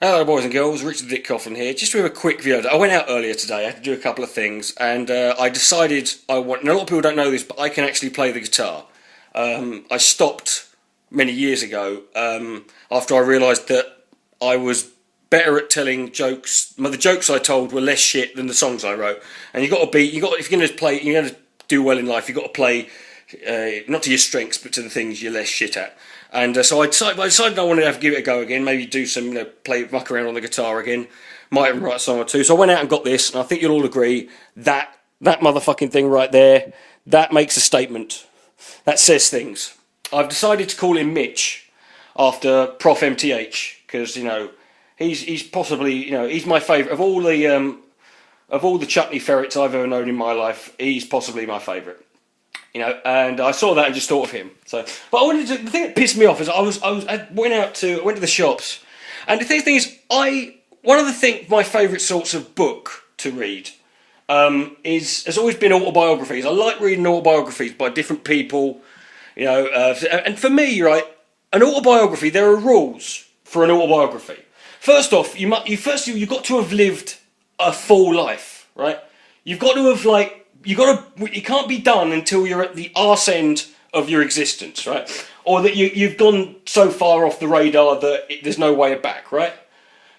Hello boys and girls, Richard Dick Coughlin here, just with a quick video. I went out earlier today, I had to do a couple of things, and I decided I want, and a lot of people don't know this, but I can actually play the guitar. I stopped many years ago, after I realised that I was better at telling jokes. The jokes I told were less shit than the songs I wrote. And if you're going to do well in life, you've got to play, not to your strengths, but to the things you're less shit at. And so I decided I wanted to give it a go again, maybe do some, muck around on the guitar again, might even write a song or two. So I went out and got this, and I think you'll all agree that motherfucking thing right there, that makes a statement. That says things. I've decided to call him Mitch after Prof MTH, because, he's possibly, he's my favourite. Of all the chutney ferrets I've ever known in my life, he's possibly my favourite. And I saw that and just thought of him. So, but the thing that pissed me off is I went to the shops, and the thing is, my favourite sorts of book to read has always been autobiographies. I like reading autobiographies by different people, and for me, right, an autobiography, there are rules for an autobiography. First off, you've got to have lived a full life, right? You've got to have it can't be done until you're at the arse end of your existence, right? Or that you've gone so far off the radar that there's no way back, right?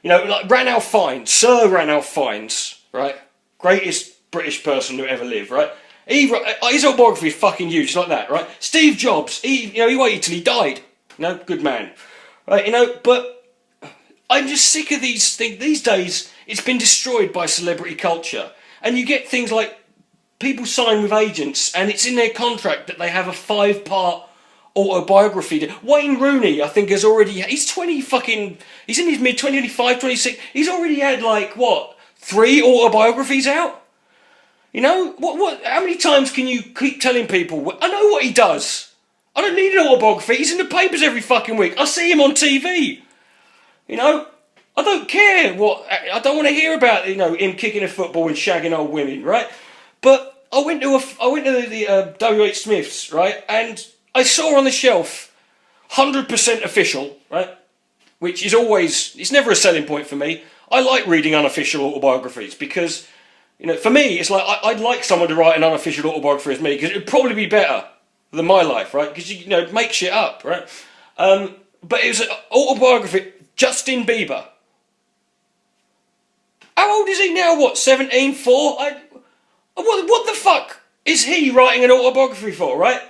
Like Sir Ranulph Fiennes, right? Greatest British person who ever lived, right? His autobiography is fucking huge, like that, right? Steve Jobs, he waited till he died. Good man, right? But I'm just sick of these things. These days, it's been destroyed by celebrity culture, and you get things like people sign with agents, and it's in their contract that they have a 5-part autobiography. Wayne Rooney, I think, he's in his mid 25, 26. He's already had 3 autobiographies out. How many times can you keep telling people, I know what he does. I don't need an autobiography. He's in the papers every fucking week. I see him on TV. I don't care I don't want to hear about, him kicking a football and shagging old women, right? But I went to the W.H. Smith's, right, and I saw on the shelf 100% official, right, which is it's never a selling point for me. I like reading unofficial autobiographies because, for me, it's like I'd like someone to write an unofficial autobiography as me, because it would probably be better than my life, right, because you make shit up, right. But it was an autobiography. Justin Bieber. How old is he now? What, 17, 4? What the fuck is he writing an autobiography for, right?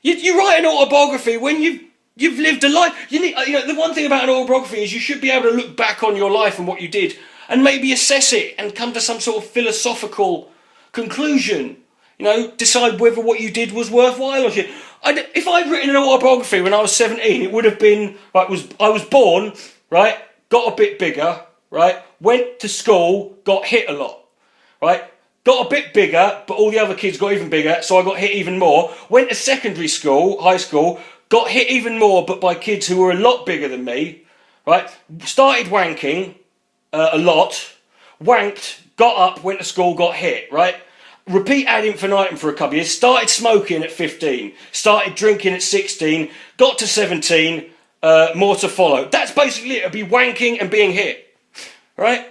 You write an autobiography when you've lived a life. The one thing about an autobiography is you should be able to look back on your life and what you did and maybe assess it and come to some sort of philosophical conclusion. Decide whether what you did was worthwhile or shit. If I'd written an autobiography when I was 17, it would have been, I was born, right, got a bit bigger, right, went to school, got hit a lot, right, got a bit bigger, but all the other kids got even bigger, so I got hit even more. Went to secondary school, high school, got hit even more, but by kids who were a lot bigger than me, right? Started wanking a lot, wanked, got up, went to school, got hit, right? Repeat ad infinitum for a couple of years. Started smoking at 15, started drinking at 16, got to 17, more to follow. That's basically it. It'd be wanking and being hit, right?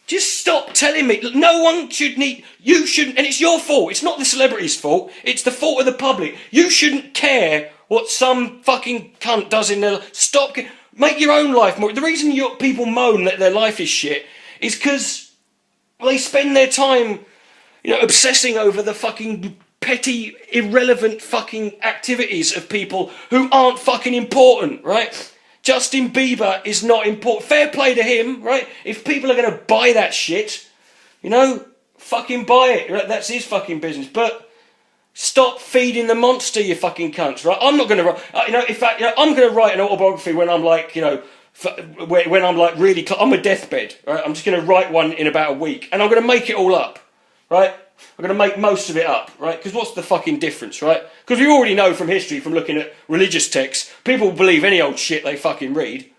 Just stop telling me. No one should you shouldn't, and it's your fault. It's not the celebrity's fault. It's the fault of the public. You shouldn't care what some fucking cunt does in their life. Stop. Make your own life more. The reason people moan that their life is shit is because they spend their time, obsessing over the fucking petty, irrelevant fucking activities of people who aren't fucking important, right? Justin Bieber is not important. Fair play to him, right? If people are going to buy that shit, fucking buy it. Right? That's his fucking business. But stop feeding the monster, you fucking cunts, right? I'm not going to write, in fact, I'm going to write an autobiography when I'm when I'm really, on my deathbed, right? I'm just going to write one in about a week, and I'm going to make it all up, right? I'm going to make most of it up, right? Because what's the fucking difference, right? Because we already know from history, from looking at religious texts, people believe any old shit they fucking read.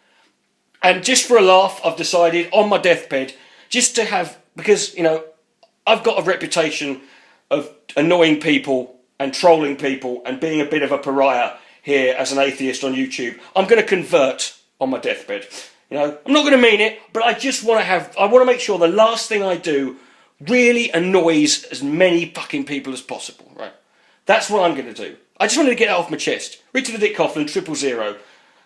And just for a laugh, I've decided on my deathbed, just to have, because, I've got a reputation of annoying people and trolling people and being a bit of a pariah here as an atheist on YouTube. I'm going to convert on my deathbed. You know, I'm not going to mean it, but I just want to I want to make sure the last thing I do really annoys as many fucking people as possible, right? That's what I'm going to do. I just wanted to get that off my chest. Richard the Dick Coughlin, 000.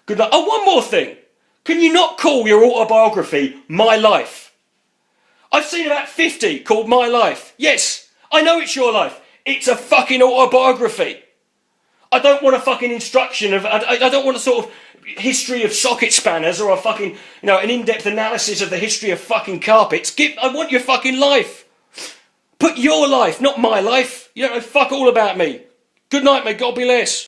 Good luck. Oh, one more thing. Can you not call your autobiography My Life? I've seen about 50 called My Life. Yes, I know it's your life. It's a fucking autobiography. I don't want a fucking instruction of... I don't want a sort of history of socket spanners or a fucking, an in-depth analysis of the history of fucking carpets. I want your fucking life. Put your life, not my life. You don't know fuck all about me. Good night, mate. God bless.